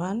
1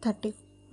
30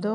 2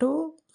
2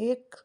1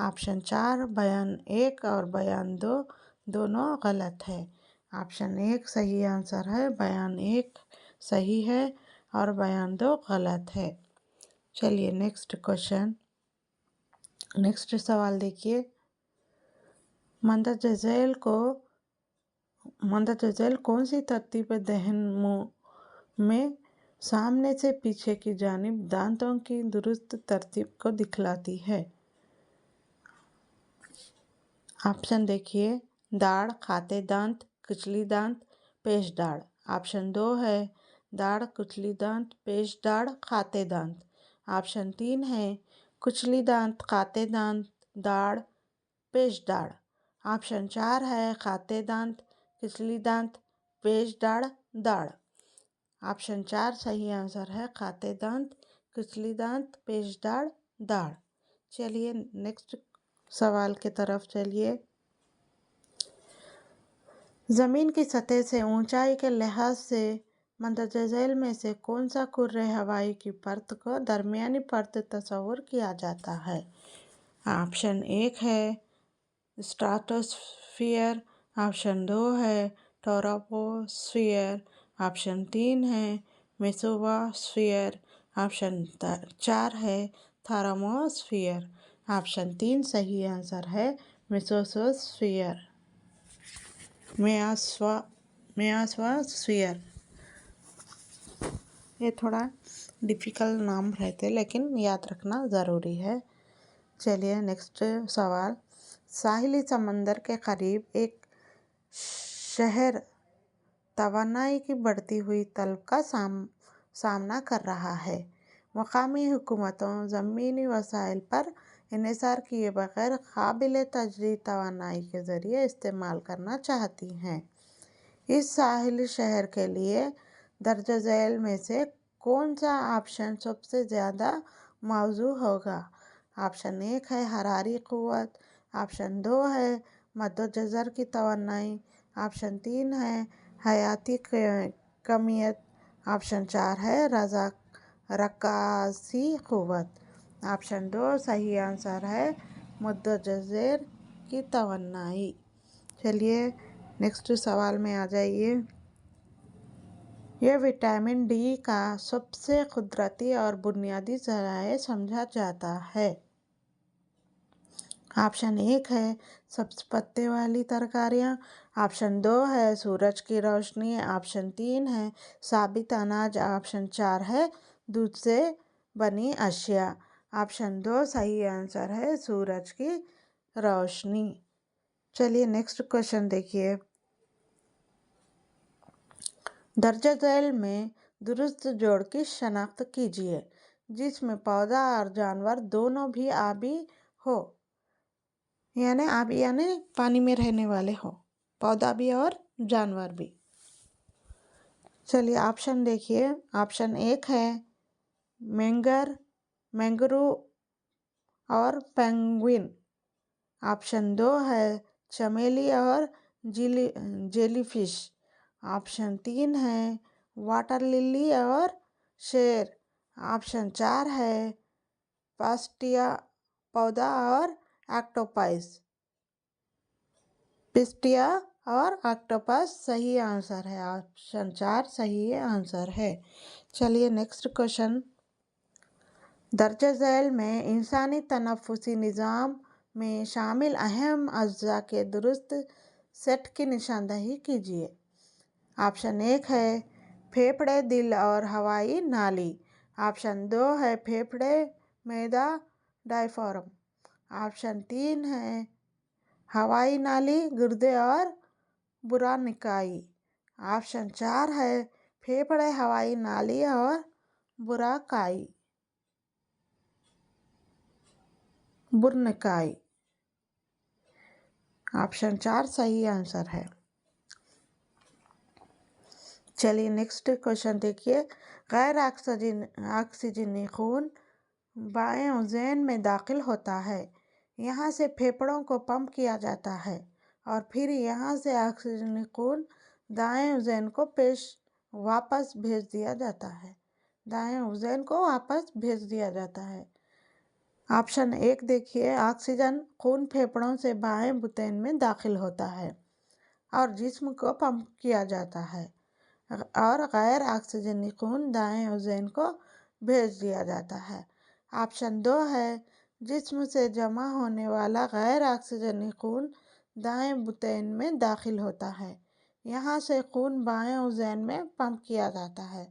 option 4 بیان 1 اور بیان 2 دونوں غلط ہے۔ آپشن 1 صحیح آنسر ہے، بیان 1 صحیح ہے اور بیان 2 غلط ہے۔ چلیے نیکسٹ سوال دیکھیے۔ مندرجہ ذیل کون سی ترتیب دہنوں میں سامنے سے پیچھے کی جانب دانتوں کی درست ترتیب کو دکھلاتی ہے؟ آپشن دیکھیے، داڑھ، کھاتے دانت، کچلی دانت، پیش داڑھ۔ آپشن 2 ہے داڑھ، کچلی دانت، پیش داڑھ، کھاتے دانت۔ آپشن 3 ہے کچلی دانت، کھاتے دانت، داڑھ، پیش داڑھ۔ آپشن 4 ہے کھاتے دانت، کچلی دانت، پیش داڑھ، داڑھ۔ آپشن 4 صحیح آنسر ہے، کھاتے دانت، کچلی دانت، پیش داڑھ، داڑھ۔ چلیے نیکسٹ سوال کی طرف چلیے۔ زمین کی سطح سے اونچائی کے لحاظ سے مندرجہ ذیل میں سے کون سا کرۂ ہوائی کی پرت کو درمیانی پرت تصور کیا جاتا ہے؟ آپشن 1 ہے اسٹریٹوسفیئر، آپشن 2 ہے ٹروپوسفیئر، آپشن 3 ہے میسووسفیئر، آپشن 4 ہے تھرموسفیئر۔ آپشن 3 صحیح آنسر ہے میسووسفیئر۔ میسووسفیئر۔ یہ تھوڑا ڈیفیکلٹ نام رہتے لیکن یاد رکھنا ضروری ہے۔ چلیے نیکسٹ سوال۔ ساحلی سمندر کے قریب ایک شہر توانائی کی بڑھتی ہوئی طلب کا سامنا کر رہا ہے۔ مقامی حکومتوں زمینی وسائل پر انحصار کیے بغیر قابل تجدید توانائی کے ذریعے استعمال کرنا چاہتی ہیں۔ اس ساحلی شہر کے لیے درج ذیل میں سے کون سا آپشن سب سے زیادہ موزوں ہوگا؟ آپشن 1 ہے حراری قوت، آپشن 2 ہے مد و جزر کی توانائی، آپشن 3 ہے حیاتی کمیت، آپشن 4 ہے رکازی قوت۔ آپشن 2 صحیح آنسر ہے مد و جزر کی توانائی۔ چلیے نیکسٹ سوال میں آ جائیے۔ یہ وٹامن ڈی کا سب سے قدرتی اور بنیادی ذریعہ سمجھا جاتا ہے۔ آپشن 1 ہے سبز پتے والی ترکاریاں، آپشن 2 ہے سورج کی روشنی، آپشن 3 ہے ثابت اناج، آپشن 4 ہے دودھ سے بنی اشیاء۔ آپشن 2 صحیح آنسر ہے سورج کی روشنی۔ چلیے نیکسٹ کوشچن دیکھیے۔ درج ذیل میں درست جوڑ کی شناخت کیجیے جس میں پودا اور جانور دونوں بھی آبی ہو، یعنی آبی یعنی پانی میں رہنے والے ہو، پودا بھی اور جانور بھی۔ چلیے آپشن دیکھیے۔ آپشن 1 ہے مینگرو اور پینگوئن، آپشن 2 ہے چمیلی اور جیلی فش، آپشن 3 ہے واٹر للی اور شیر، آپشن 4 ہے پسٹیا پودا اور آکٹوپس۔ صحیح آنسر ہے آپشن 4 صحیح آنسر ہے۔ چلیے نیکسٹ کوشچن۔ درج ذیل میں انسانی تنفسی نظام میں شامل اہم اجزاء کے درست سیٹ کی نشاندہی کیجیے۔ آپشن 1 ہے پھیپھڑے، دل اور ہوائی نالی، آپشن 2 ہے پھیپھڑے، معدہ، ڈایافرام، آپشن 3 ہے ہوائی نالی، گردے اور برونکائی، آپشن 4 ہے پھیپھڑے، ہوائی نالی اور برونکائی۔ آپشن 4 صحیح آنسر ہے۔ چلیے نیکسٹ کوشچن دیکھیے۔ غیر آکسیجنی خون بائیں اذین میں داخل ہوتا ہے، یہاں سے پھیپھڑوں کو پمپ کیا جاتا ہے اور پھر یہاں سے آکسیجنی خون دائیں اذین کو واپس بھیج دیا جاتا ہے۔ آپشن ایک دیکھیے، آکسیجن خون پھیپھڑوں سے بائیں بطین میں داخل ہوتا ہے اور جسم کو پمپ کیا جاتا ہے، اور غیر آکسیجنی خون دائیں عضین کو بھیج دیا جاتا ہے۔ آپشن دو ہے، جسم سے جمع ہونے والا غیر آکسیجنی خون دائیں بطین میں داخل ہوتا ہے، یہاں سے خون بائیں عضین میں پمپ کیا جاتا ہے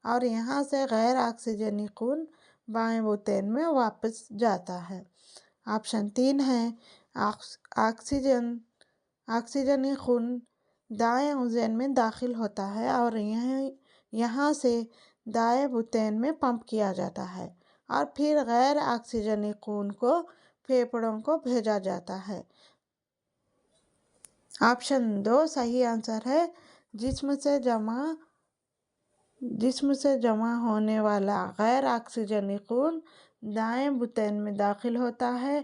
اور یہاں سے غیر آکسیجنی خون بائیں بطین میں واپس جاتا ہے۔ آپشن تین ہے، آکسیجنی خون دائیں عضین میں داخل ہوتا ہے اور یہاں سے دائیں بطین میں پمپ کیا جاتا ہے اور پھر غیر آکسیجنی خون کو پھیپھڑوں کو بھیجا جاتا ہے۔ آپشن دو صحیح آنسر ہے، جسم سے جمع ہونے والا غیر آکسیجنی خون دائیں بطین میں داخل ہوتا ہے،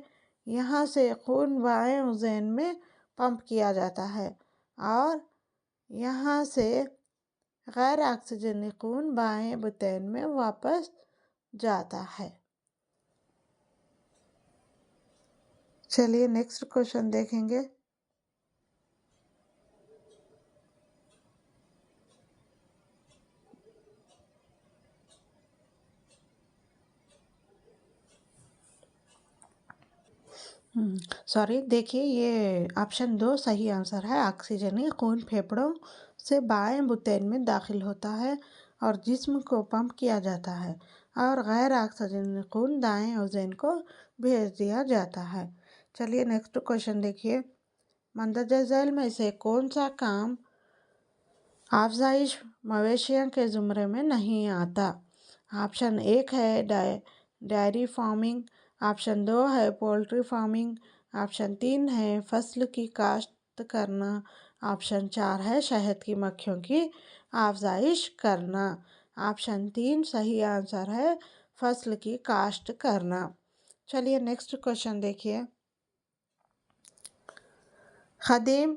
یہاں سے خون بائیں عضین میں پمپ کیا جاتا ہے اور یہاں سے غیر آکسیجنی خون بائیں بطین میں واپس جاتا ہے۔ چلیے نیکسٹ کوشچن دیکھیں گے۔ دیکھیے یہ آپشن دو صحیح آنسر ہے، آکسیجنی خون پھیپھڑوں سے بائیں بطین میں داخل ہوتا ہے اور جسم کو پمپ کیا جاتا ہے اور غیر آکسیجنی خون دائیں عضین کو بھیج دیا جاتا ہے۔ چلیے نیکسٹ کوشچن دیکھیے، مندرجہ ذیل میں سے کون سا کام افزائش مویشیوں کے زمرے میں نہیں آتا؟ آپشن ایک ہے ڈیری فارمنگ، آپشن دو ہے پولٹری فارمنگ، آپشن تین ہے فصل کی کاشت کرنا، آپشن چار ہے شہد کی مکھیوں کی افزائش کرنا۔ آپشن تین صحیح آنسر ہے، فصل کی کاشت کرنا۔ چلیے نیکسٹ کوشچن دیکھیے، قدیم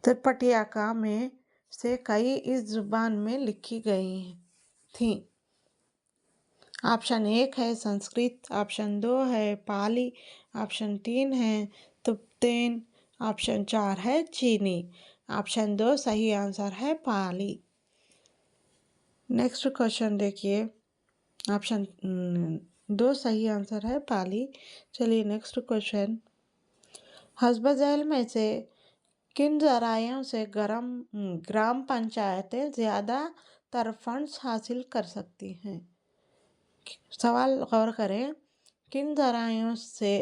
ترپٹیکا میں سے کئی اس زبان میں لکھی گئی تھیں۔ آپشن ایک ہے سنسکرت، آپشن دو ہے پالی، آپشن تین ہے تبتین، آپشن چار ہے چینی۔ آپشن دو صحیح آنسر ہے پالی۔ نیکسٹ کوشچن دیکھیے، آپشن دو صحیح آنسر ہے پالی۔ چلیے نیکسٹ کوشچن، حسب ذیل میں سے کن ذرائع سے گرام پنچایتیں زیادہ تر فنڈز حاصل کر سکتی ہیں؟ سوال غور کریں، کن ذرائع سے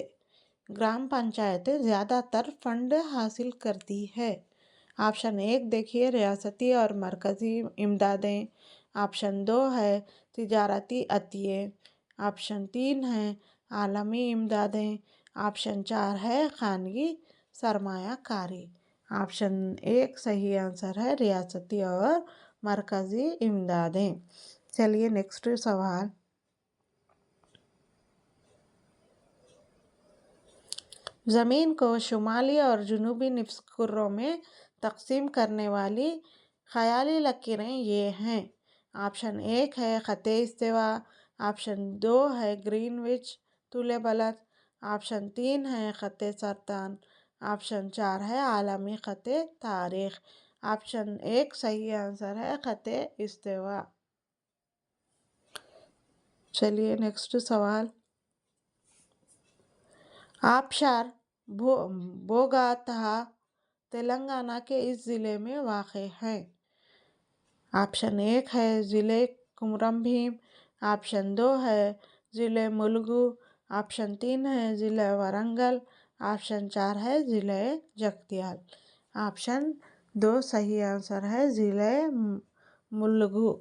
گرام پنچایتیں زیادہ تر فنڈ حاصل کرتی ہے؟ آپشن ایک دیکھیے، ریاستی اور مرکزی امدادیں، آپشن دو ہے تجارتی عطیے، آپشن تین ہے عالمی امدادیں، آپشن چار ہے خانگی سرمایہ کاری۔ آپشن ایک صحیح آنسر ہے، ریاستی اور مرکزی امدادیں۔ چلیے نیکسٹ سوال، زمین کو شمالی اور جنوبی نصف کروں میں تقسیم کرنے والی خیالی لکیریں یہ ہیں۔ آپشن ایک ہے خط استوا، آپشن دو ہے گرین وچ طول بلد، آپشن تین ہے خط سرطان، آپشن چار ہے عالمی خط تاریخ۔ آپشن ایک صحیح آنسر ہے خط استوا۔ چلیے نیکسٹ سوال، آبشار بوگاتہ تلنگانہ کے اس ضلع میں واقع ہے؟ آپشن ایک ہے ضلع کمرم بھیم، آپشن دو ہے ضلع ملگو، آپشن تین ہے ضلع ورنگل، آپشن چار ہے ضلع جگتیال۔ آپشن دو صحیح آنسر ہے ضلع ملگو۔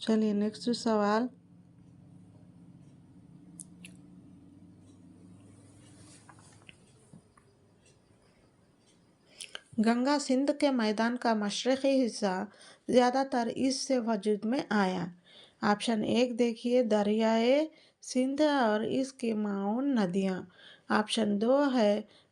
چلیے نیکسٹ سوال، گنگا سندھ کے میدان کا مشرقی حصہ زیادہ تر اس سے وجود میں آیا؟ آپشن ایک دیکھیے، دریائے سندھ اور اس کی معاون ندیاں، آپشن دو ہے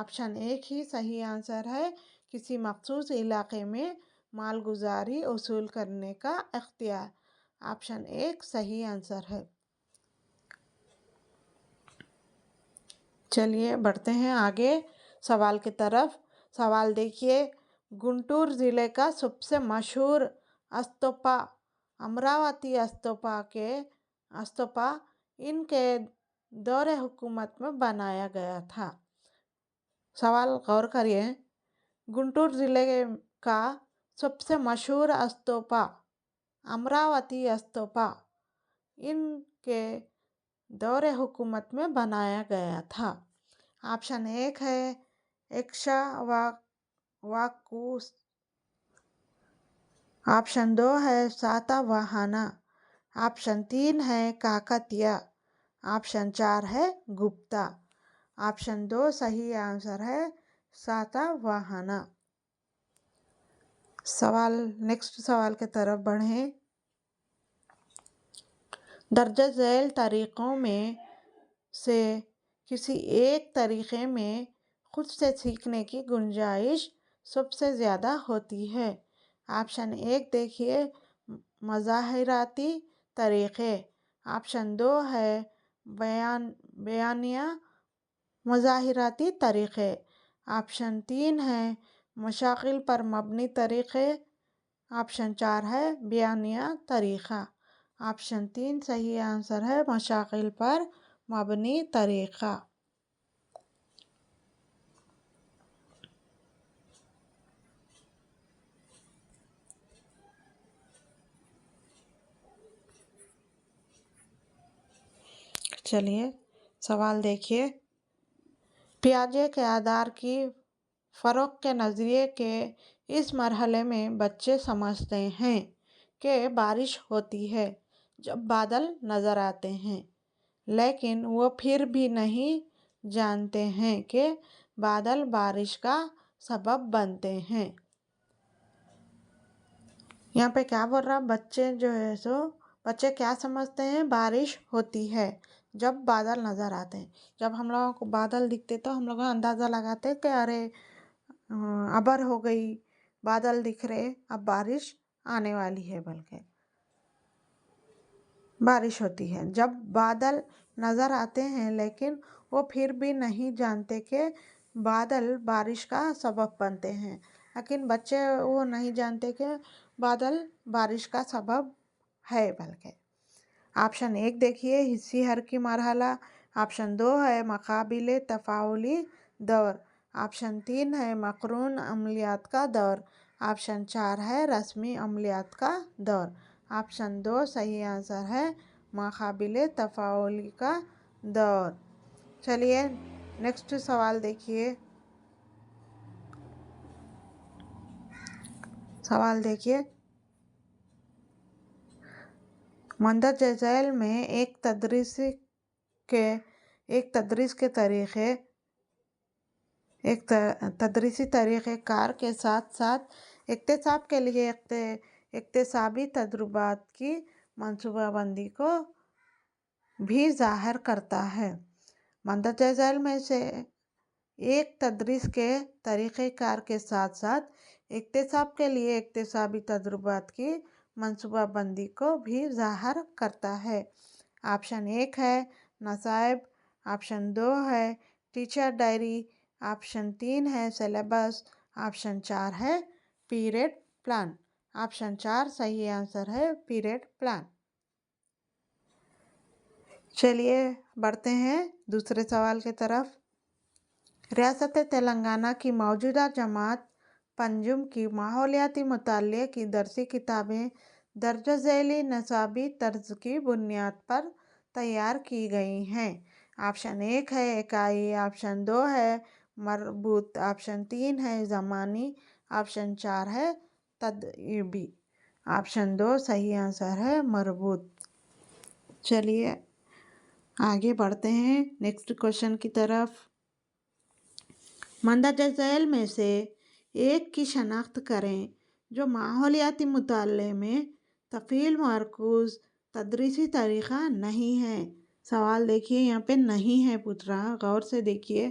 آپشن ایک ہی صحیح آنسر ہے، کسی مخصوص علاقے میں مالگزاری اصول کرنے کا اختیار۔ آپشن ایک صحیح آنسر ہے۔ چلیے بڑھتے ہیں آگے سوال کی طرف۔ سوال دیکھیے، گنٹور ضلع کا سب سے مشہور استوپا امراوتی استوپا ان کے دور حکومت میں بنایا گیا تھا۔ سوال غور کریے، گنٹور ضلع کا سب سے مشہور استوپا امراوتی استوپا ان کے دور حکومت میں بنایا گیا تھا۔ آپشن ایک ہے ایکشواکو، آپشن دو ہے ساتواہانا، آپشن تین ہے کاکتیہ، آپشن چار ہے گپتا۔ آپشن دو صحیح آنسر ہے ساتواہانا۔ نیکسٹ سوال کی طرف بڑھیں۔ درج ذیل طریقوں میں سے کسی ایک طریقے میں خود سے سیکھنے کی گنجائش سب سے زیادہ ہوتی ہے۔ آپشن ایک دیکھیے، مظاہراتی طریقے، آپشن دو ہے بیانیہ مظاہراتی طریقے، آپشن تین ہے مشاغل پر مبنی طریقے، آپشن چار ہے بیانیہ طریقہ۔ آپشن تین صحیح آنسر ہے مشاغل پر مبنی طریقہ۔ چلیے سوال دیکھیے، پیاجے کے اعداد کی فروغ کے نظریے کے اس مرحلے میں بچے سمجھتے ہیں کہ بارش ہوتی ہے جب بادل نظر آتے ہیں، لیکن وہ پھر بھی نہیں جانتے ہیں کہ بادل بارش کا سبب بنتے ہیں۔ یہاں پہ کیا بول رہا، بچے کیا سمجھتے ہیں؟ بارش ہوتی ہے جب بادل نظر آتے ہیں۔ جب ہم لوگوں کو بادل دکھتے تو ہم لوگ اندازہ لگاتے کہ ارے ابر ہو گئی، بادل دکھ رہے، اب بارش آنے والی ہے، بلکہ بارش ہوتی ہے جب بادل نظر آتے ہیں، لیکن وہ پھر بھی نہیں جانتے کہ بادل بارش کا سبب بنتے ہیں۔ لیکن بچے وہ نہیں جانتے کہ بادل بارش کا سبب ہے بلکہ۔ آپشن ایک دیکھیے، حصی حرکی مرحلہ، آپشن دو ہے ماقبل تفاعلی دور، آپشن تین ہے مقرون عملیات کا دور، آپشن چار ہے رسمی عملیات کا دور۔ آپشن دو صحیح آنسر ہے ماقبل تفاعلی کا دور۔ چلیے نیکسٹ سوال دیکھیے۔ سوال دیکھیے، مندرجہ ذیل میں ایک تدریسی طریقہ کار کے ساتھ ساتھ اکتساب کے لیے اکتسابی تجربات کی منصوبہ بندی کو بھی ظاہر کرتا ہے۔ مندرجہ ذیل میں سے ایک تدریس کے طریقہ کار کے ساتھ ساتھ اکتساب کے لیے اکتسابی تجربات کی منصوبہ بندی کو بھی ظاہر کرتا ہے۔ آپشن ایک ہے نصائب، آپشن دو ہے ٹیچر ڈائری، آپشن تین ہے سلیبس، آپشن چار ہے پیریڈ پلان۔ آپشن چار صحیح آنسر ہے پیریڈ پلان۔ چلیے بڑھتے ہیں دوسرے سوال کی طرف۔ ریاست تلنگانہ کی موجودہ جماعت پنجم کی ماحولیاتی مطالعے کی درسی کتابیں درج ذیل نصابی طرز کی بنیاد پر تیار کی گئی ہیں۔ آپشن ایک ہے اکائی، آپشن دو ہے مربوط، آپشن تین ہے زمانی، آپشن چار ہے تدریبی۔ آپشن دو صحیح آنسر ہے مربوط۔ چلیے آگے بڑھتے ہیں نیکسٹ کوشچن کی طرف۔ مندرجہ ذیل میں سے ایک کی شناخت کریں جو ماحولیاتی مطالعے میں تفعیل مرکوز تدریسی طریقہ نہیں ہے۔ سوال دیکھیے، یہاں پہ نہیں ہے پوچھ رہا، غور سے دیکھیے۔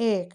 1।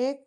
1,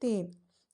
3।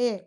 1।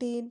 3,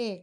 1।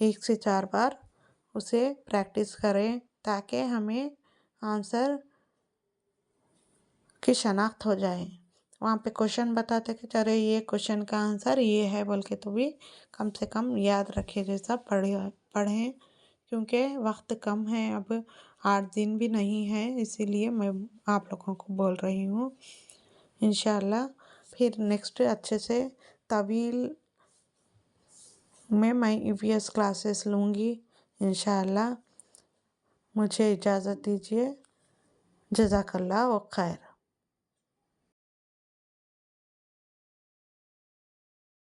1 سے 4 بار اسے پریکٹس کریں تاکہ ہمیں آنسر کی شناخت ہو جائے۔ وہاں پہ کوشچن بتاتے کہ چلے یہ کوشچن کا آنسر یہ ہے بول کے تو بھی کم سے کم یاد رکھے جیسا پڑھیں، کیونکہ وقت کم ہے، اب 8 دن بھی نہیں ہے، اسی لیے میں آپ لوگوں کو بول رہی ہوں۔ انشاءاللہ پھر نیکسٹ اچھے سے طویل میں EVS کلاسز لوں گی انشاءاللہ۔ مجھے اجازت دیجیے۔ جزاک اللہ و خیر۔